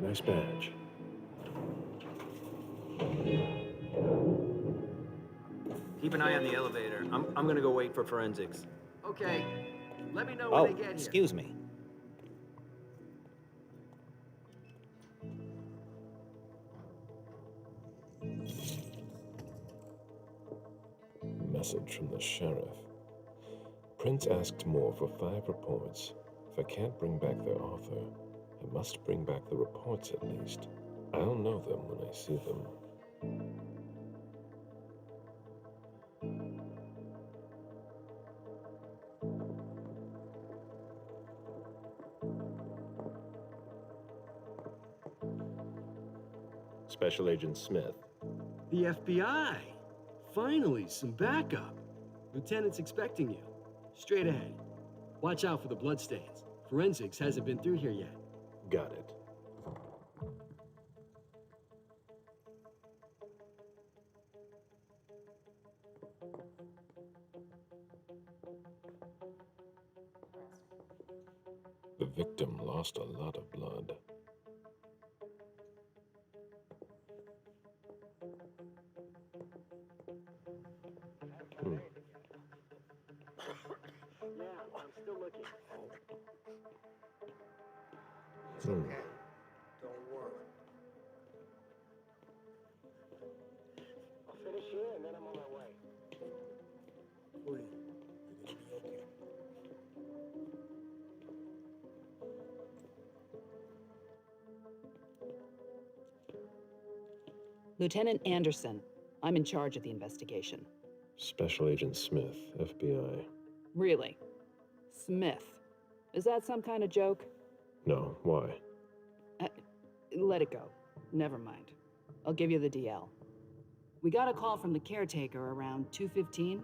Nice badge. Keep an eye on the elevator. I'm gonna go wait for forensics. Okay. Let me know when they get here. Excuse me. Message from the sheriff. Prince asked more for 5 reports. If I can't bring back their author, I must bring back the reports at least. I'll know them when I see them. Special Agent Smith. The FBI. Finally, some backup. Lieutenant's expecting you. Straight ahead. Watch out for the bloodstains. Forensics hasn't been through here yet. Got it. The victim lost a lot of blood. Yeah, I'm still looking. It's okay. Don't worry. I'll finish here and then I'm on my way. Wait, you're gonna be okay. Lieutenant Anderson, I'm in charge of the investigation. Special Agent Smith, FBI. Really? Smith. Is that some kind of joke? No, why? Let it go. Never mind. I'll give you the DL. We got a call from the caretaker around 2:15.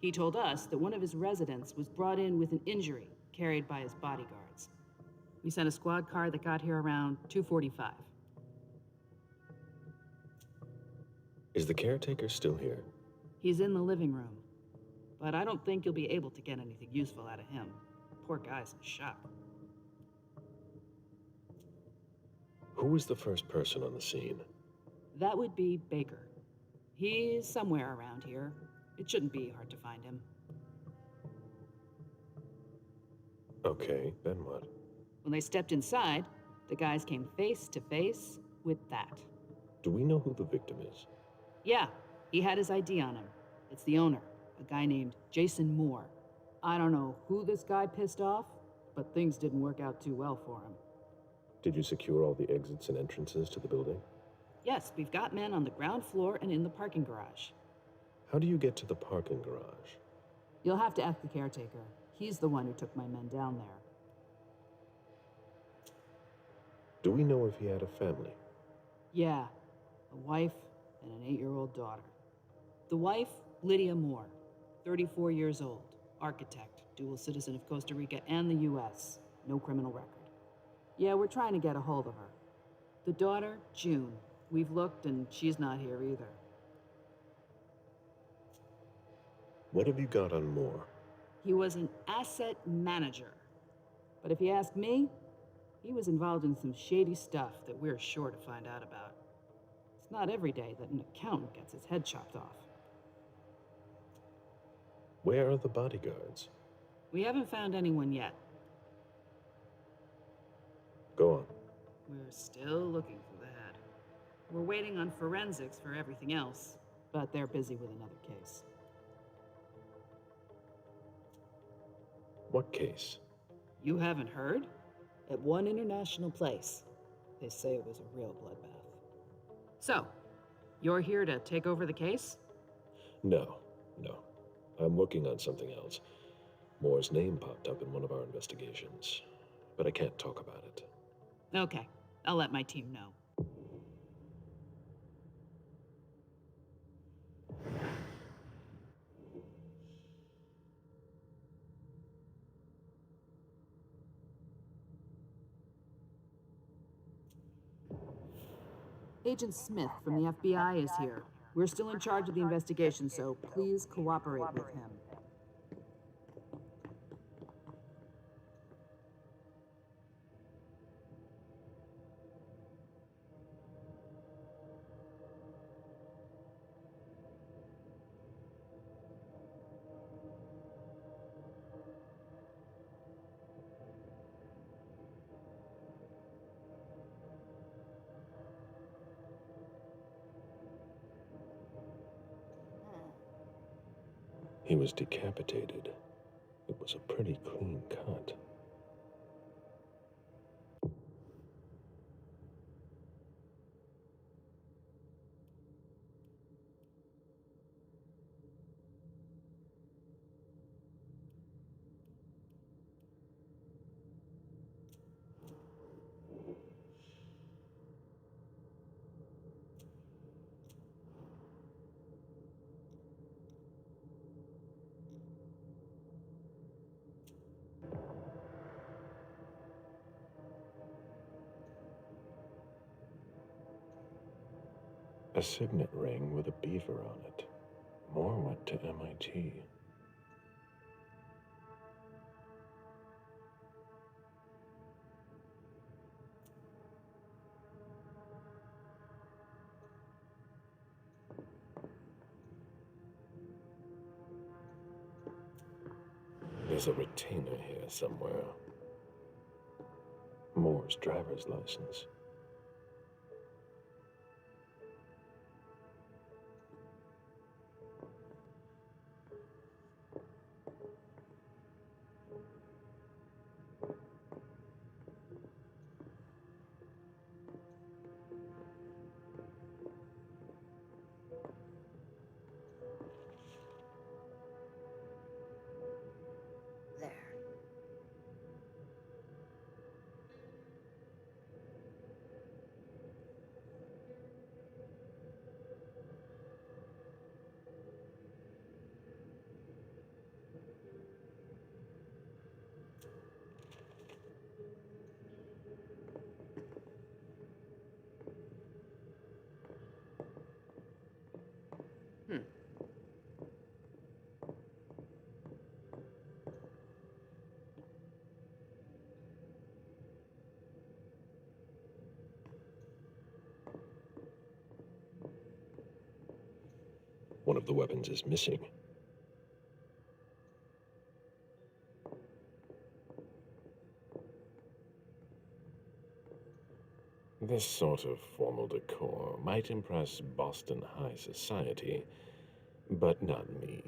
He told us that one of his residents was brought in with an injury carried by his bodyguards. We sent a squad car that got here around 2:45. Is the caretaker still here? He's in the living room, but I don't think you'll be able to get anything useful out of him. Poor guy's in shock. Who was the first person on the scene? That would be Baker. He's somewhere around here. It shouldn't be hard to find him. Okay, then what? When they stepped inside, the guys came face to face with that. Do we know who the victim is? Yeah, he had his ID on him. It's the owner, a guy named Jason Moore. I don't know who this guy pissed off, but things didn't work out too well for him. Did you secure all the exits and entrances to the building? Yes, we've got men on the ground floor and in the parking garage. How do you get to the parking garage? You'll have to ask the caretaker. He's the one who took my men down there. Do we know if he had a family? Yeah, a wife and an 8-year-old daughter. The wife, Lydia Moore, 34 years old, architect, dual citizen of Costa Rica and the US, no criminal record. Yeah, we're trying to get a hold of her. The daughter, June. We've looked and she's not here either. What have you got on Moore? He was an asset manager. But if you ask me, he was involved in some shady stuff that we're sure to find out about. It's not every day that an accountant gets his head chopped off. Where are the bodyguards? We haven't found anyone yet. Go on. We're still looking for the head. We're waiting on forensics for everything else, but they're busy with another case. What case? You haven't heard? At one international place. They say it was a real bloodbath. So, you're here to take over the case? No. I'm working on something else. Moore's name popped up in one of our investigations, but I can't talk about it. Okay, I'll let my team know. Agent Smith from the FBI is here. We're still in charge of the investigation, so please cooperate with him. He was decapitated. It was a pretty clean cut. A signet ring with a beaver on it. More went to MIT. There's a retainer here somewhere. Moore's driver's license. There. One of the weapons is missing. This sort of formal decor might impress Boston high society, but not me.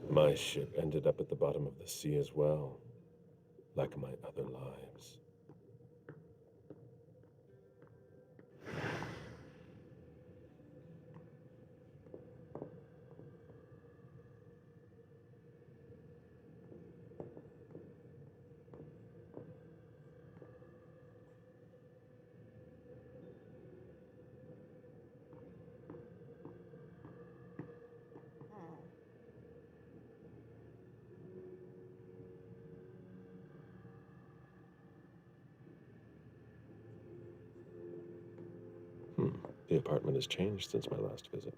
My ship ended up at the bottom of the sea as well, like my other lives. The apartment has changed since my last visit.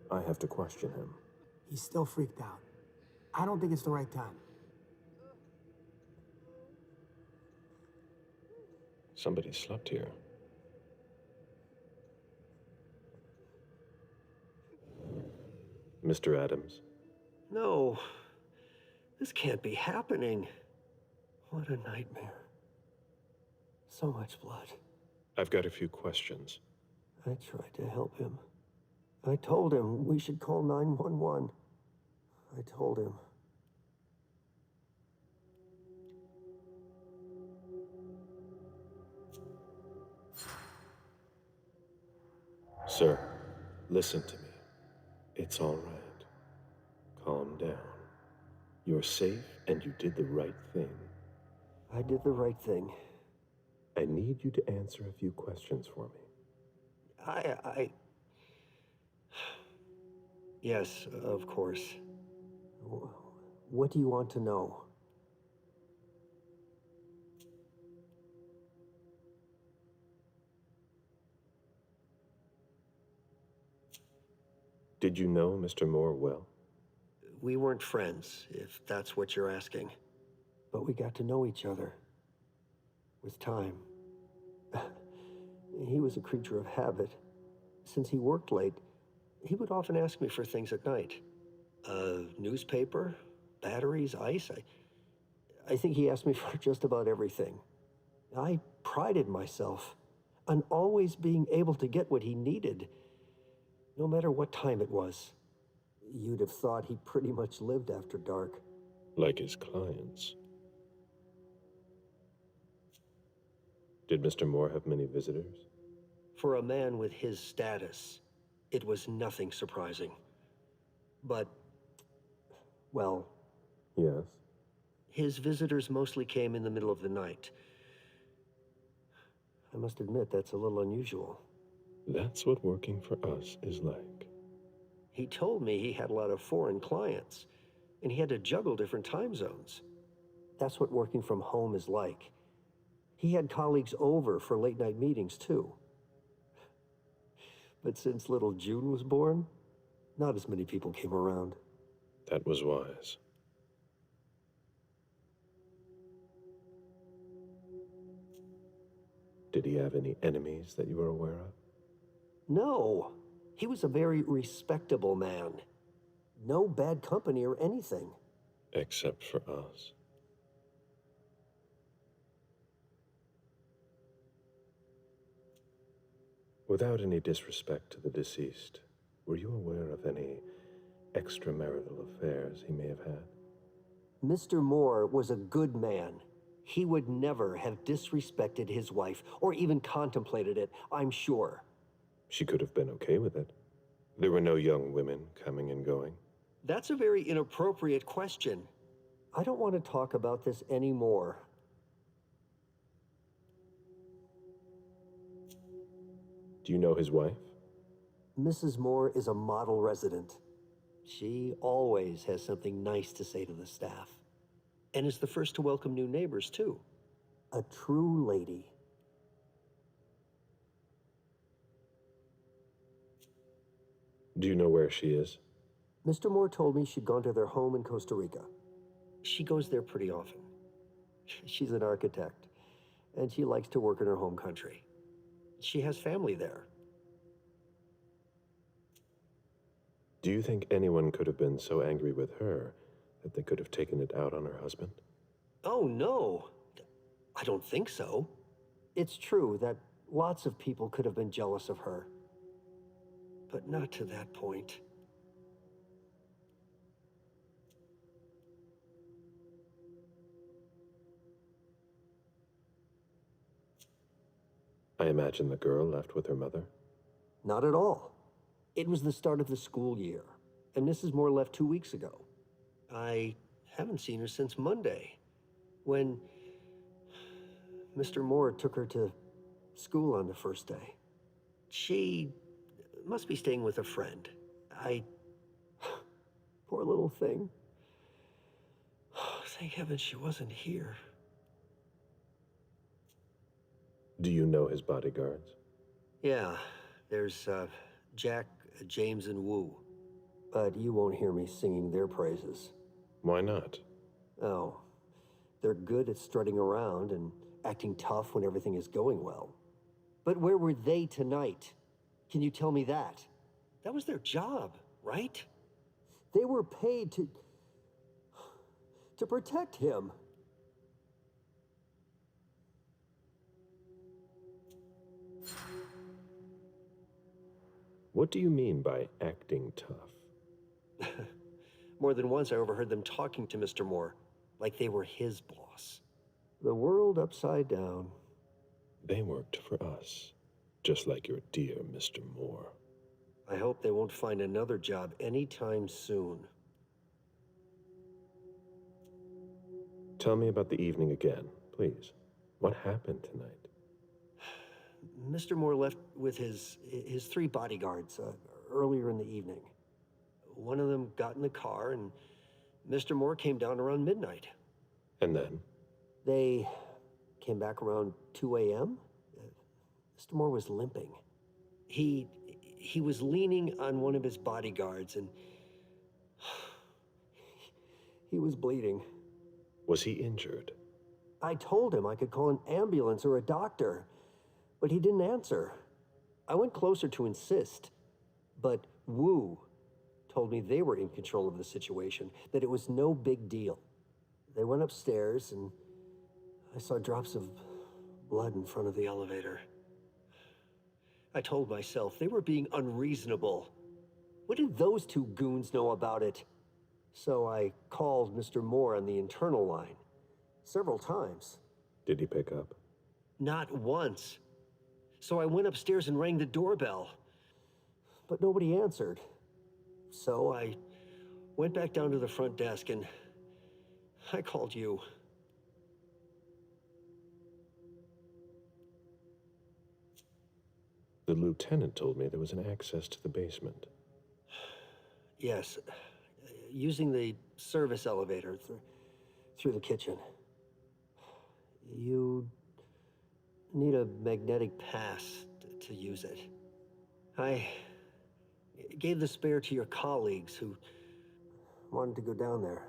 I have to question him. He's still freaked out. I don't think it's the right time. Somebody slept here. Mr. Adams? No, this can't be happening. What a nightmare. So much blood. I've got a few questions. I tried to help him. I told him we should call 911. I told him. Sir, listen to me. It's all right. Calm down. You're safe and you did the right thing. I did the right thing. I need you to answer a few questions for me. Yes, of course. What do you want to know? Did you know Mr. Moore well? We weren't friends, if that's what you're asking. But we got to know each other. With time. He was a creature of habit. Since he worked late, he would often ask me for things at night. A newspaper, batteries, ice. I think he asked me for just about everything. I prided myself on always being able to get what he needed, no matter what time it was. You'd have thought he pretty much lived after dark. Like his clients. Did Mr. Moore have many visitors? For a man with his status, it was nothing surprising. But, well, Yes. his visitors mostly came in the middle of the night. I must admit, that's a little unusual. That's what working for us is like. He told me he had a lot of foreign clients, and he had to juggle different time zones. That's what working from home is like. He had colleagues over for late-night meetings, too. But since little June was born, not as many people came around. That was wise. Did he have any enemies that you were aware of? No, he was a very respectable man. No bad company or anything. Except for us. Without any disrespect to the deceased, were you aware of any extramarital affairs he may have had? Mr. Moore was a good man. He would never have disrespected his wife, or even contemplated it, I'm sure. She could have been okay with it. There were no young women coming and going. That's a very inappropriate question. I don't want to talk about this anymore. Do you know his wife? Mrs. Moore is a model resident. She always has something nice to say to the staff. And is the first to welcome new neighbors, too. A true lady. Do you know where she is? Mr. Moore told me she'd gone to their home in Costa Rica. She goes there pretty often. She's an architect, and she likes to work in her home country. She has family there. Do you think anyone could have been so angry with her that they could have taken it out on her husband? Oh, no. I don't think so. It's true that lots of people could have been jealous of her. But not to that point. I imagine the girl left with her mother. Not at all. It was the start of the school year, and Mrs. Moore left 2 weeks ago. I haven't seen her since Monday, when Mr. Moore took her to school on the first day. She must be staying with a friend. Poor little thing. Thank heaven she wasn't here. Do you know his bodyguards? Yeah, there's Jack, James, and Wu. But you won't hear me singing their praises. Why not? Oh, they're good at strutting around and acting tough when everything is going well. But where were they tonight? Can you tell me that? That was their job, right? They were paid to protect him. What do you mean by acting tough? More than once I overheard them talking to Mr. Moore, like they were his boss. The world upside down. They worked for us, just like your dear Mr. Moore. I hope they won't find another job anytime soon. Tell me about the evening again, please. What happened tonight? Mr. Moore left with his three bodyguards earlier in the evening. One of them got in the car, and Mr. Moore came down around midnight. And then? They came back around 2 a.m. Mr. Moore was limping. He was leaning on one of his bodyguards, and he was bleeding. Was he injured? I told him I could call an ambulance or a doctor, but he didn't answer. I went closer to insist, but Wu told me they were in control of the situation, that it was no big deal. They went upstairs, and I saw drops of blood in front of the elevator. I told myself they were being unreasonable. What did those two goons know about it? So I called Mr. Moore on the internal line several times. Did he pick up? Not once. So I went upstairs and rang the doorbell. But nobody answered. So I went back down to the front desk and I called you. The lieutenant told me there was an access to the basement. Yes, using the service elevator through the kitchen. You need a magnetic pass to use it. I gave the spare to your colleagues who wanted to go down there.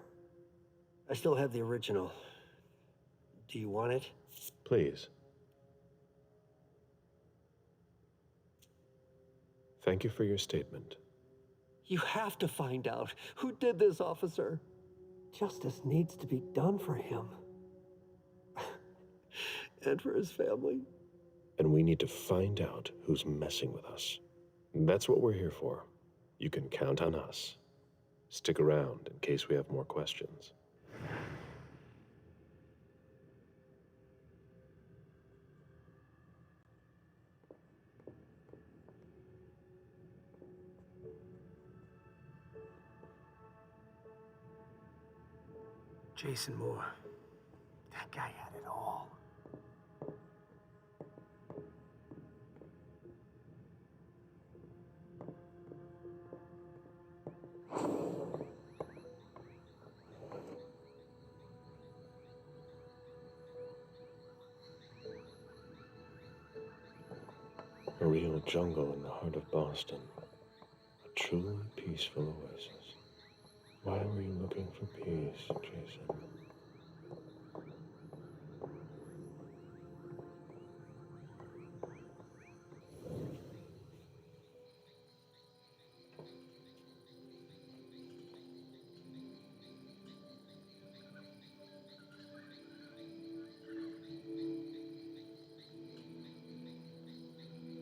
I still have the original. Do you want it? Please. Thank you for your statement. You have to find out who did this, officer. Justice needs to be done for him. And for his family. And we need to find out who's messing with us. That's what we're here for. You can count on us. Stick around in case we have more questions. Jason Moore. That guy had it all. A real jungle in the heart of Boston. A truly peaceful oasis. Why were you looking for peace, Jason?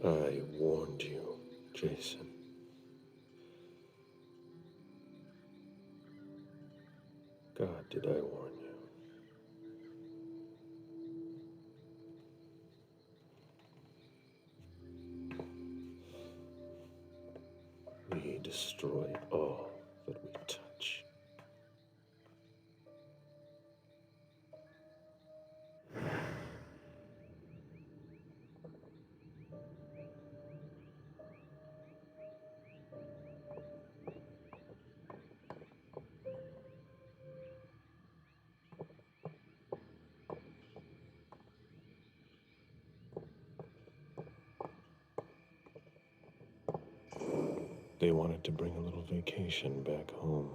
I warned you, Jason. God, did I warn you? We destroy all that we touch. They wanted to bring a little vacation back home.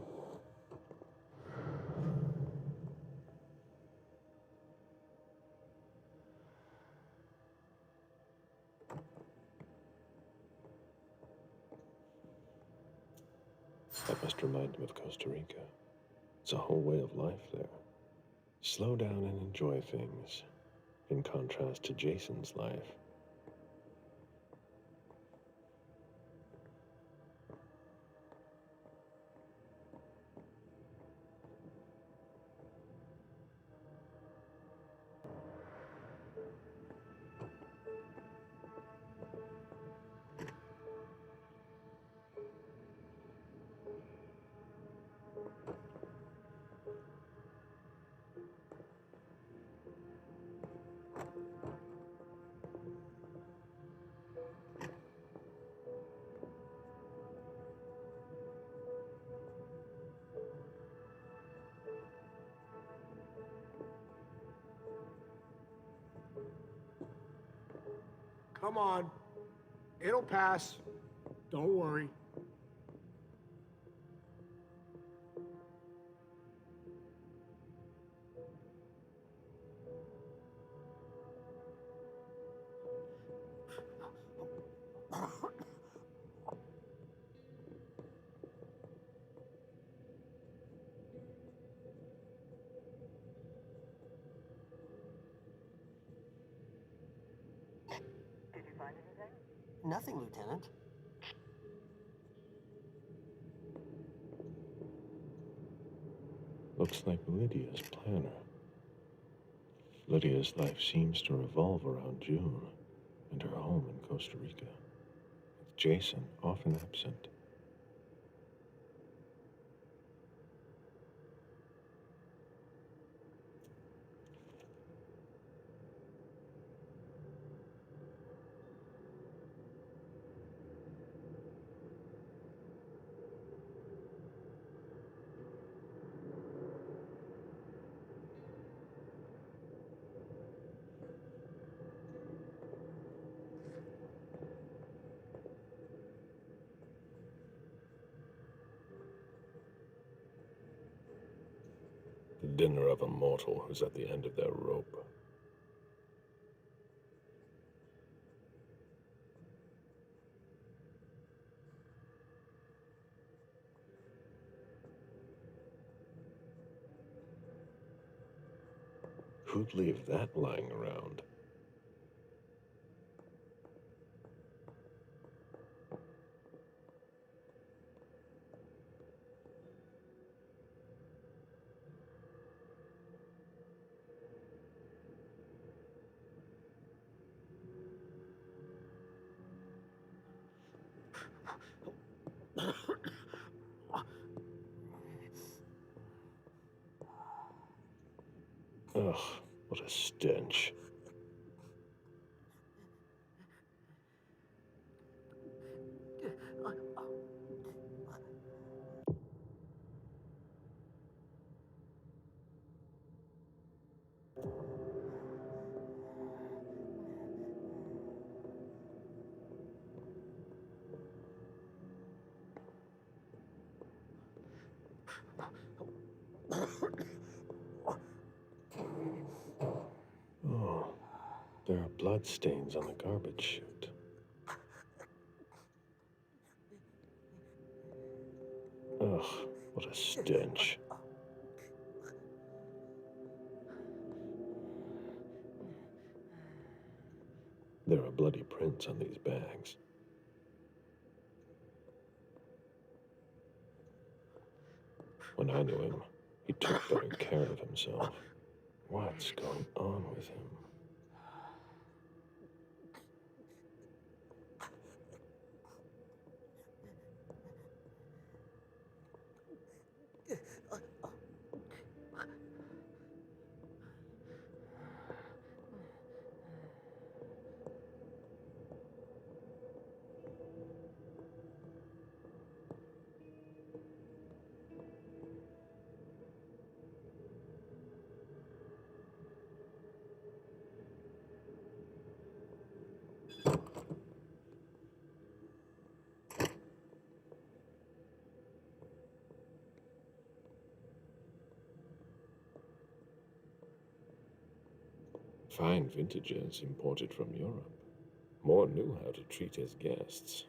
That must remind him of Costa Rica. It's a whole way of life there. Slow down and enjoy things, in contrast to Jason's life. Come on. It'll pass. Don't worry. Nothing, Lieutenant. Looks like Lydia's planner. Lydia's life seems to revolve around June and her home in Costa Rica, with Jason often absent. The dinner of a mortal who's at the end of their rope. Who'd leave that lying around? Ugh, what a stench. Oh, there are blood stains on the garbage chute. Ugh, what a stench. There are bloody prints on these bags. When I knew him, he took better care of himself. What's going on with him? Fine vintages imported from Europe. Moore knew how to treat his guests.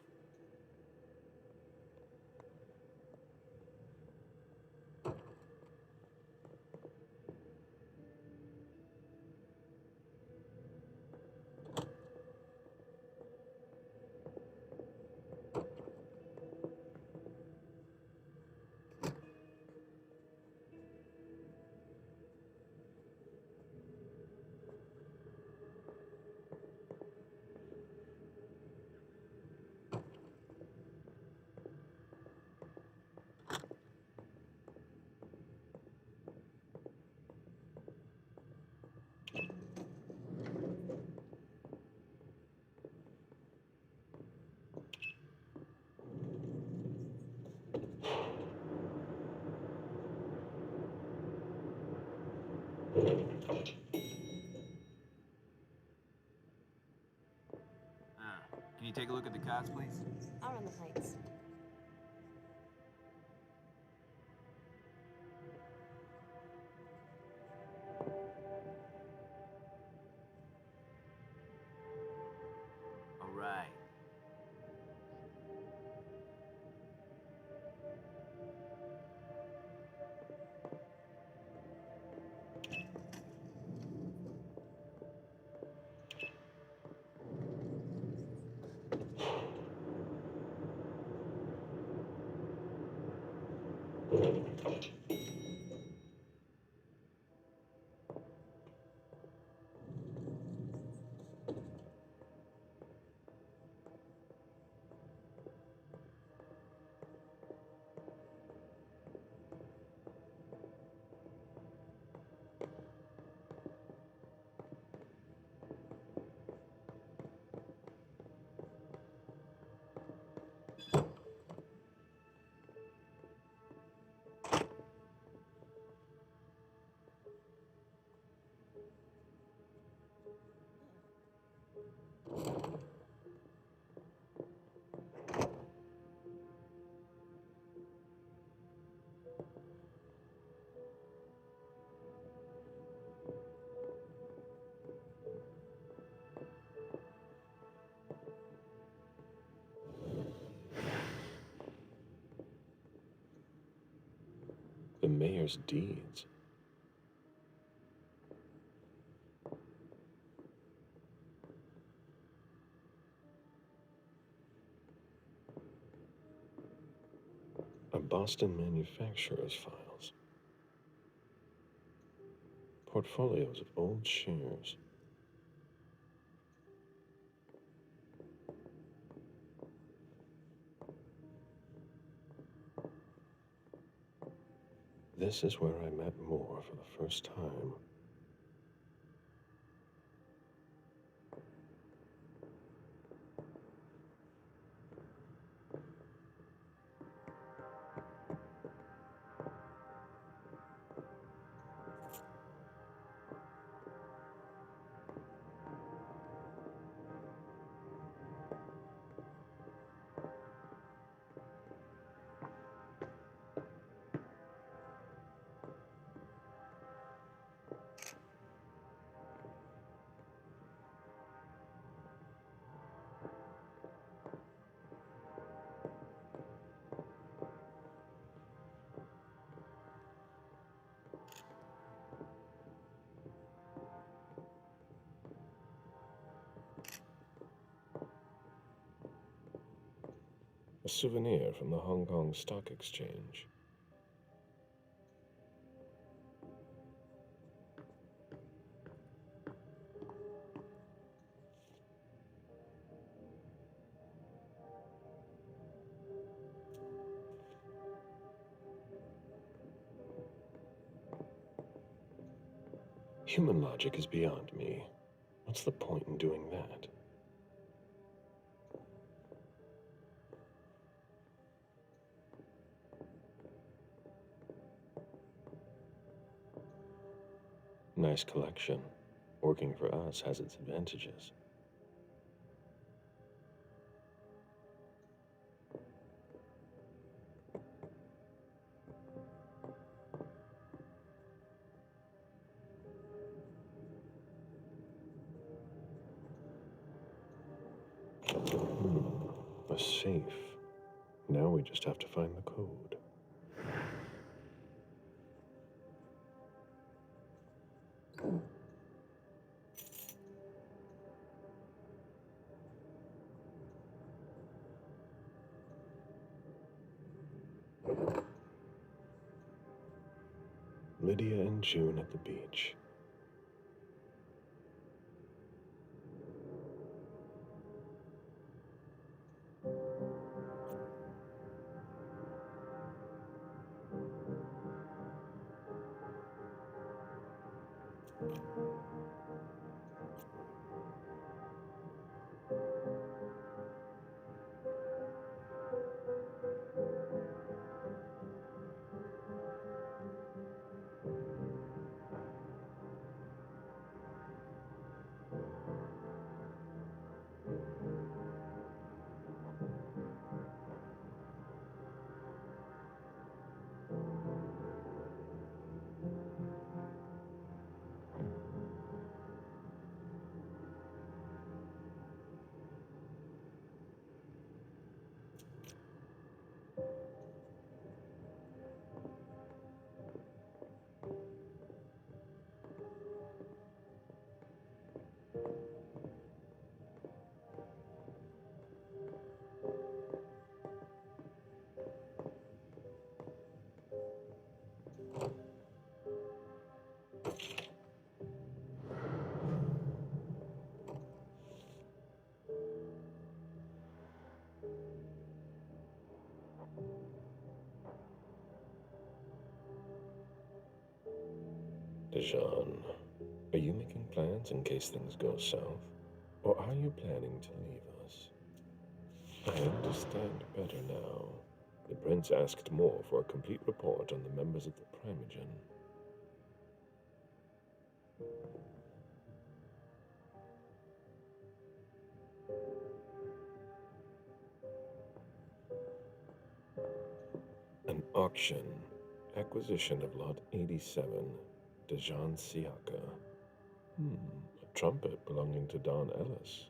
Can you take a look at the cards, please? I'll run the plates. All right. The mayor's deeds. A Boston manufacturer's files. Portfolios of old shares. This is where I met Moore for the first time. A souvenir from the Hong Kong Stock Exchange. Human logic is beyond me. What's the point in doing that? Nice collection. Working for us has its advantages. A safe. Now we just have to find the code. Lydia and June at the beach. Dijon, are you making plans in case things go south? Or are you planning to leave us? I understand better now. The prince asked more for a complete report on the members of the Primogen. An auction. Acquisition of Lot 87, Dijon Siaka. A trumpet belonging to Don Ellis.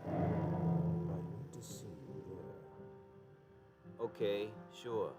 I need to see you there. Okay, sure.